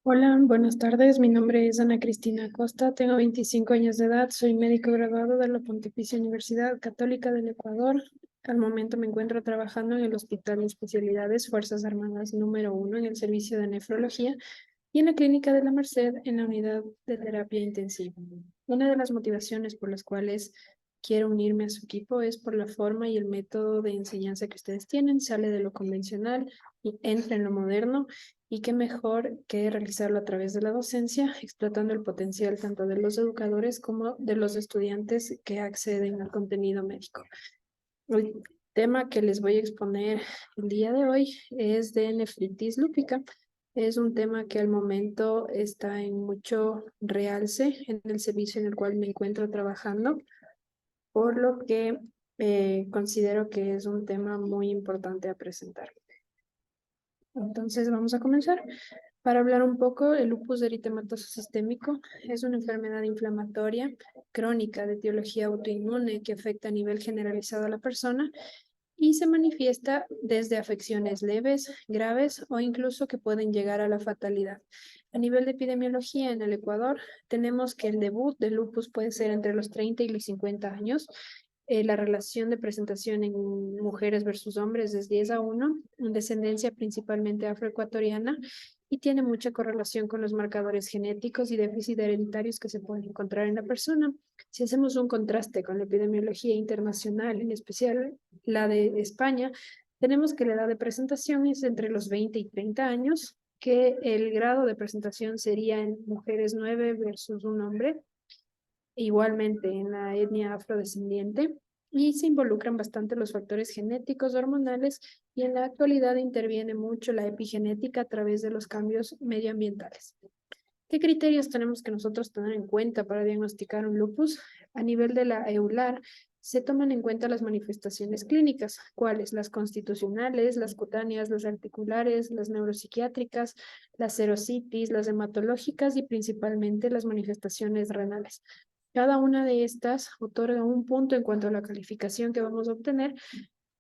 Hola, buenas tardes. Mi nombre es Ana Cristina Acosta, tengo 25 años de edad, soy médico graduado de la Pontificia Universidad Católica del Ecuador. Al momento me encuentro trabajando en el Hospital de Especialidades Fuerzas Armadas número 1 en el servicio de nefrología y en la Clínica de la Merced en la unidad de terapia intensiva. Una de las motivaciones por las cuales quiero unirme a su equipo es por la forma y el método de enseñanza que ustedes tienen, sale de lo convencional y entra en lo moderno. Y qué mejor que realizarlo a través de la docencia, explotando el potencial tanto de los educadores como de los estudiantes que acceden al contenido médico. El tema que les voy a exponer el día de hoy es de nefritis lúpica. Es un tema que al momento está en mucho realce en el servicio en el cual me encuentro trabajando, por lo que considero que es un tema muy importante a presentar. Entonces vamos a comenzar. Para hablar un poco, el lupus eritematoso sistémico es una enfermedad inflamatoria crónica de etiología autoinmune que afecta a nivel generalizado a la persona y se manifiesta desde afecciones leves, graves o incluso que pueden llegar a la fatalidad. A nivel de epidemiología en el Ecuador, tenemos que el debut del lupus puede ser entre los 30 y los 50 años. La relación de presentación en mujeres versus hombres es 10-1, en descendencia principalmente afroecuatoriana, y tiene mucha correlación con los marcadores genéticos y déficit hereditarios que se pueden encontrar en la persona. Si hacemos un contraste con la epidemiología internacional, en especial la de España, tenemos que la edad de presentación es entre los 20 y 30 años, que el grado de presentación sería en mujeres 9 versus un hombre, igualmente en la etnia afrodescendiente, y se involucran bastante los factores genéticos, hormonales, y en la actualidad interviene mucho la epigenética a través de los cambios medioambientales. ¿Qué criterios tenemos que nosotros tener en cuenta para diagnosticar un lupus? A nivel de la EULAR, se toman en cuenta las manifestaciones clínicas, cuáles: las constitucionales, las cutáneas, las articulares, las neuropsiquiátricas, las serositis, las hematológicas y principalmente las manifestaciones renales. Cada una de estas otorga un punto en cuanto a la calificación que vamos a obtener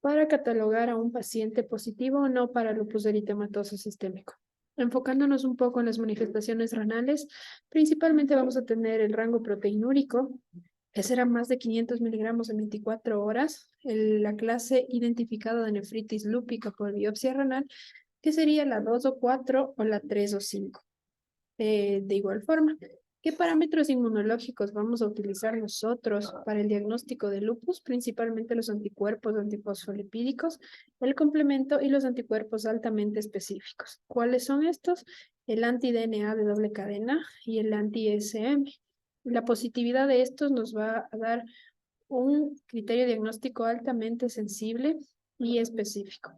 para catalogar a un paciente positivo o no para lupus eritematoso sistémico. Enfocándonos un poco en las manifestaciones renales, principalmente vamos a tener el rango proteinúrico, que será más de 500 miligramos en 24 horas, la clase identificada de nefritis lúpica por biopsia renal, que sería la 2 o 4 o la 3 o 5. De igual forma, ¿qué parámetros inmunológicos vamos a utilizar nosotros para el diagnóstico de lupus? Principalmente los anticuerpos antifosfolipídicos, el complemento y los anticuerpos altamente específicos. ¿Cuáles son estos? El anti-DNA de doble cadena y el anti-SM. La positividad de estos nos va a dar un criterio diagnóstico altamente sensible y específico.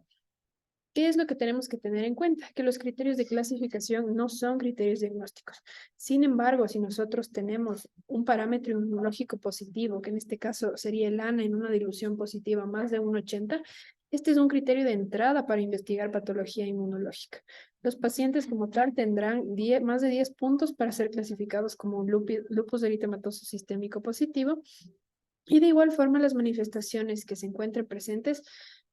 ¿Qué es lo que tenemos que tener en cuenta? Que los criterios de clasificación no son criterios diagnósticos. Sin embargo, si nosotros tenemos un parámetro inmunológico positivo, que en este caso sería el ANA en una dilución positiva más de 1,80, este es un criterio de entrada para investigar patología inmunológica. Los pacientes como tal tendrán más de 10 puntos para ser clasificados como un lupus eritematoso sistémico positivo, y de igual forma, las manifestaciones que se encuentren presentes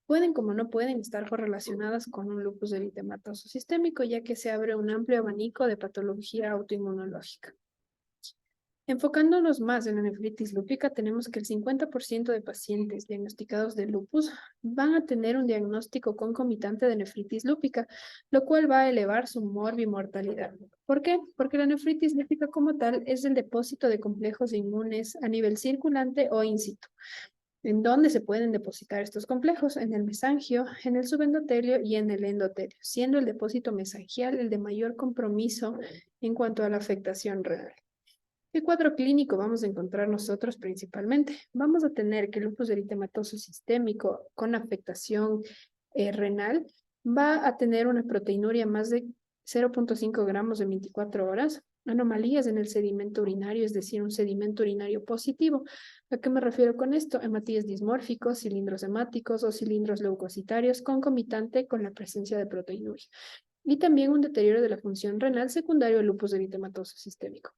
pueden, como no pueden, estar correlacionadas con un lupus eritematoso sistémico, ya que se abre un amplio abanico de patología autoinmunológica. Enfocándonos más en la nefritis lúpica, tenemos que el 50% de pacientes diagnosticados de lupus van a tener un diagnóstico concomitante de nefritis lúpica, lo cual va a elevar su morbimortalidad. ¿Por qué? Porque la nefritis lúpica como tal es el depósito de complejos inmunes a nivel circulante o in situ. ¿En dónde se pueden depositar estos complejos? En el mesangio, en el subendotelio y en el endotelio, siendo el depósito mesangial el de mayor compromiso en cuanto a la afectación renal. ¿Qué cuadro clínico vamos a encontrar nosotros principalmente? Vamos a tener que el lupus eritematoso sistémico con afectación renal va a tener una proteinuria más de 0,5 gramos en 24 horas, anomalías en el sedimento urinario, es decir, un sedimento urinario positivo. ¿A qué me refiero con esto? Hematíes dismórficos, cilindros hemáticos o cilindros leucocitarios concomitante con la presencia de proteinuria. Y también un deterioro de la función renal secundario al lupus eritematoso sistémico.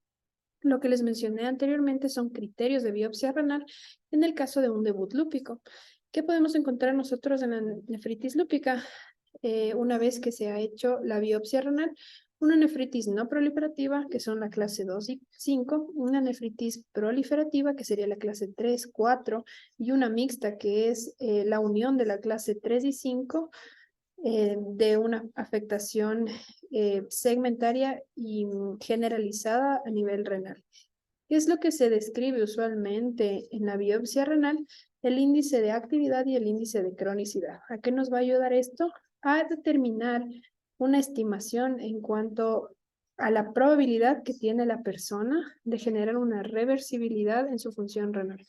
Lo que les mencioné anteriormente son criterios de biopsia renal en el caso de un debut lúpico. ¿Qué podemos encontrar nosotros en la nefritis lúpica? Una vez que se ha hecho la biopsia renal, una nefritis no proliferativa, que son la clase 2 y 5, una nefritis proliferativa, que sería la clase 3, 4, y una mixta, que es la unión de la clase 3 y 5, de una afectación segmentaria y generalizada a nivel renal. ¿Qué es lo que se describe usualmente en la biopsia renal? El índice de actividad y el índice de cronicidad. ¿A qué nos va a ayudar esto? A determinar una estimación en cuanto a la probabilidad que tiene la persona de generar una reversibilidad en su función renal.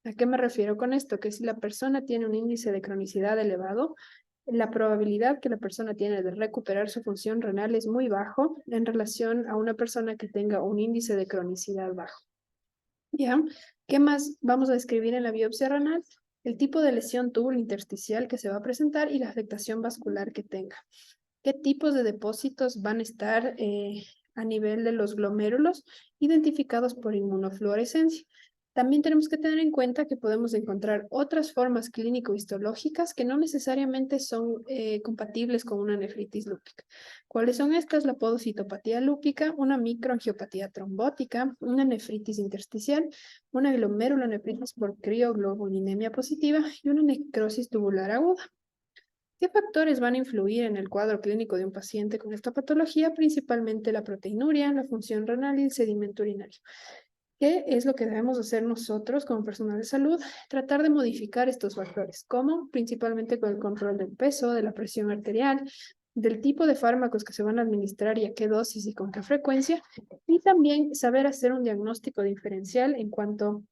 ¿A qué me refiero con esto? Que si la persona tiene un índice de cronicidad elevado, la probabilidad que la persona tiene de recuperar su función renal es muy bajo en relación a una persona que tenga un índice de cronicidad bajo. ¿Ya? ¿Qué más vamos a describir en la biopsia renal? El tipo de lesión tubulointersticial que se va a presentar y la afectación vascular que tenga. ¿Qué tipos de depósitos van a estar a nivel de los glomérulos identificados por inmunofluorescencia? También tenemos que tener en cuenta que podemos encontrar otras formas clínico-histológicas que no necesariamente son compatibles con una nefritis lúpica. ¿Cuáles son estas? La podocitopatía lúpica, una microangiopatía trombótica, una nefritis intersticial, una glomerulonefritis por crioglobulinemia positiva y una necrosis tubular aguda. ¿Qué factores van a influir en el cuadro clínico de un paciente con esta patología? Principalmente la proteinuria, la función renal y el sedimento urinario. ¿Qué es lo que debemos hacer nosotros como personal de salud? Tratar de modificar estos factores. ¿Cómo? Principalmente con el control del peso, de la presión arterial, del tipo de fármacos que se van a administrar y a qué dosis y con qué frecuencia. Y también saber hacer un diagnóstico diferencial en cuanto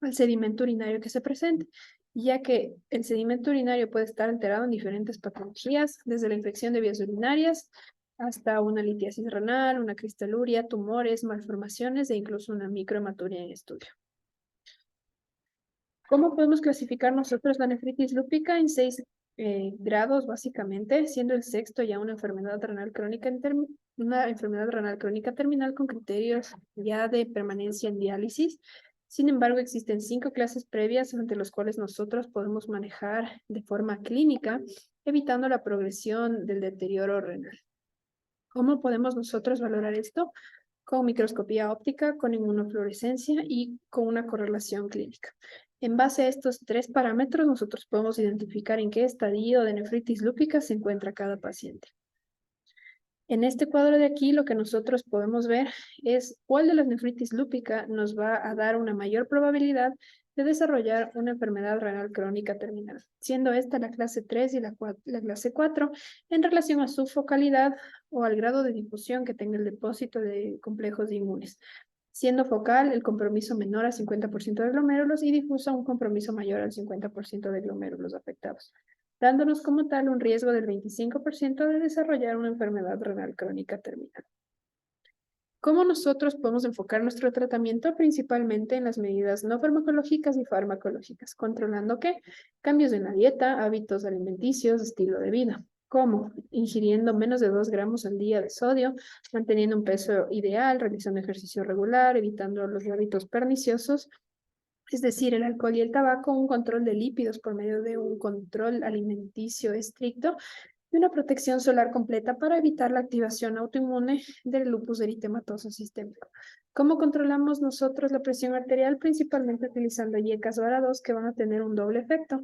al sedimento urinario que se presente, ya que el sedimento urinario puede estar alterado en diferentes patologías, desde la infección de vías urinarias hasta una litiasis renal, una cristaluria, tumores, malformaciones e incluso una microhematuria en estudio. ¿Cómo podemos clasificar nosotros la nefritis lúpica? En 6 grados, básicamente, siendo el sexto ya una enfermedad renal crónica, una enfermedad renal crónica terminal con criterios ya de permanencia en diálisis. Sin embargo, existen 5 clases previas ante las cuales nosotros podemos manejar de forma clínica, evitando la progresión del deterioro renal. ¿Cómo podemos nosotros valorar esto? Con microscopía óptica, con inmunofluorescencia y con una correlación clínica. En base a estos 3 parámetros, nosotros podemos identificar en qué estadio de nefritis lúpica se encuentra cada paciente. En este cuadro de aquí, lo que nosotros podemos ver es cuál de las nefritis lúpica nos va a dar una mayor probabilidad de desarrollar una enfermedad renal crónica terminal, siendo esta la clase 3 y la clase 4 en relación a su focalidad o al grado de difusión que tenga el depósito de complejos inmunes, siendo focal el compromiso menor al 50% de glomérulos y difusa un compromiso mayor al 50% de glomérulos afectados, dándonos como tal un riesgo del 25% de desarrollar una enfermedad renal crónica terminal. ¿Cómo nosotros podemos enfocar nuestro tratamiento? Principalmente en las medidas no farmacológicas y farmacológicas, controlando ¿qué? Cambios en la dieta, hábitos alimenticios, estilo de vida. ¿Cómo? Ingiriendo menos de 2 gramos al día de sodio, manteniendo un peso ideal, realizando ejercicio regular, evitando los hábitos perniciosos, es decir, el alcohol y el tabaco, un control de lípidos por medio de un control alimenticio estricto y una protección solar completa para evitar la activación autoinmune del lupus eritematoso sistémico. ¿Cómo controlamos nosotros la presión arterial? Principalmente utilizando IECAS vara2 que van a tener un doble efecto,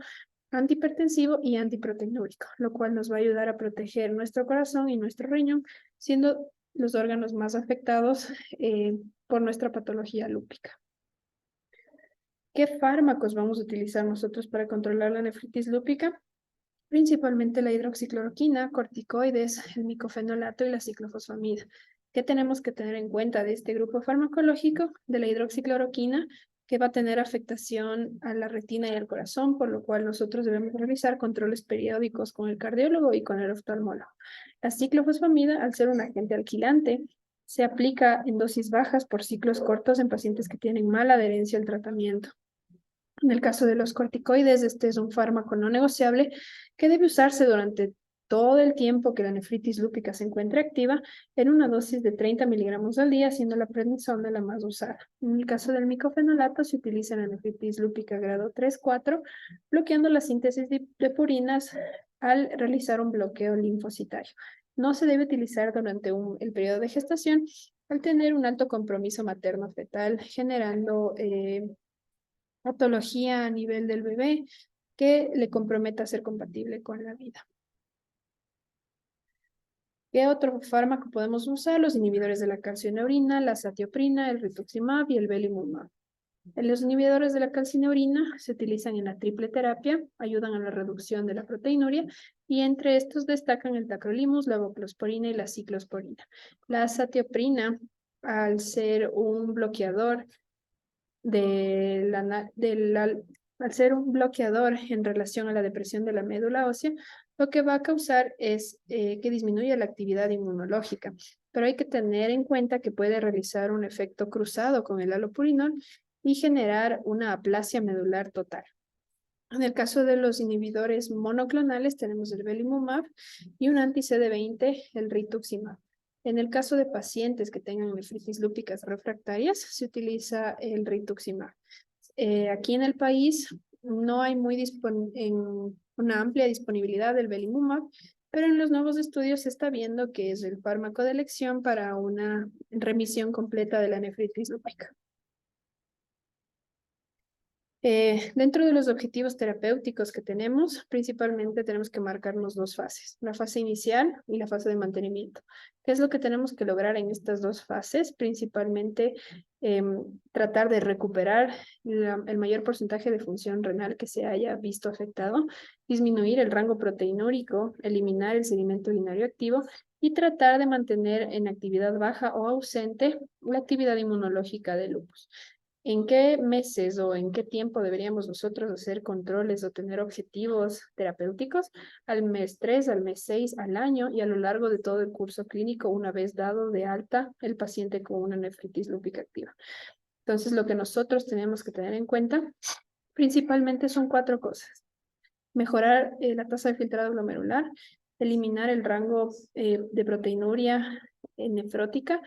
antihipertensivo y antiproteinúrico, lo cual nos va a ayudar a proteger nuestro corazón y nuestro riñón, siendo los órganos más afectados por nuestra patología lúpica. ¿Qué fármacos vamos a utilizar nosotros para controlar la nefritis lúpica? Principalmente la hidroxicloroquina, corticoides, el micofenolato y la ciclofosfamida. ¿Qué tenemos que tener en cuenta de este grupo farmacológico? De la hidroxicloroquina, que va a tener afectación a la retina y al corazón, por lo cual nosotros debemos realizar controles periódicos con el cardiólogo y con el oftalmólogo. La ciclofosfamida, al ser un agente alquilante, se aplica en dosis bajas por ciclos cortos en pacientes que tienen mala adherencia al tratamiento. En el caso de los corticoides, este es un fármaco no negociable que debe usarse durante todo el tiempo que la nefritis lúpica se encuentre activa en una dosis de 30 miligramos al día, siendo la prednisona la más usada. En el caso del micofenolato se utiliza en la nefritis lúpica grado 3-4, bloqueando la síntesis de purinas al realizar un bloqueo linfocitario. No se debe utilizar durante el periodo de gestación al tener un alto compromiso materno-fetal, generando patología a nivel del bebé que le comprometa a ser compatible con la vida. ¿Qué otro fármaco podemos usar? Los inhibidores de la calcineurina, la satioprina, el rituximab y el belimumab. Los inhibidores de la calcineurina se utilizan en la triple terapia, ayudan a la reducción de la proteinuria y entre estos destacan el tacrolimus, la voclosporina y la ciclosporina. La satioprina, al ser un bloqueador al ser un bloqueador en relación a la depresión de la médula ósea, lo que va a causar es que disminuya la actividad inmunológica. Pero hay que tener en cuenta que puede realizar un efecto cruzado con el allopurinol y generar una aplasia medular total. En el caso de los inhibidores monoclonales tenemos el belimumab y un anti-CD20, el rituximab. En el caso de pacientes que tengan nefritis lúpicas refractarias, se utiliza el rituximab. Aquí en el país no hay una amplia disponibilidad del belimumab, pero en los nuevos estudios se está viendo que es el fármaco de elección para una remisión completa de la nefritis lúpica. Dentro de los objetivos terapéuticos que tenemos, principalmente tenemos que marcarnos dos fases, la fase inicial y la fase de mantenimiento. ¿Qué es lo que tenemos que lograr en estas dos fases? Principalmente tratar de recuperar el mayor porcentaje de función renal que se haya visto afectado, disminuir el rango proteinúrico, eliminar el sedimento urinario activo y tratar de mantener en actividad baja o ausente la actividad inmunológica del lupus. ¿En qué meses o en qué tiempo deberíamos nosotros hacer controles o tener objetivos terapéuticos? Al mes 3, al mes 6, al año y a lo largo de todo el curso clínico una vez dado de alta el paciente con una nefritis lúpica activa. Entonces, lo que nosotros tenemos que tener en cuenta principalmente son 4 cosas. Mejorar la tasa de filtrado glomerular, eliminar el rango de proteinuria nefrótica,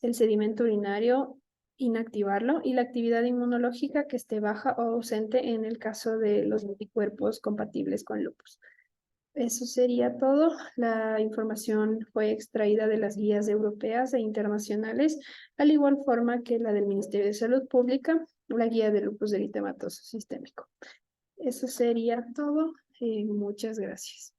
el sedimento urinario, inactivarlo y la actividad inmunológica que esté baja o ausente en el caso de los anticuerpos compatibles con lupus. Eso sería todo. La información fue extraída de las guías europeas e internacionales, al igual forma que la del Ministerio de Salud Pública, la guía de lupus eritematoso sistémico. Eso sería todo. Muchas gracias.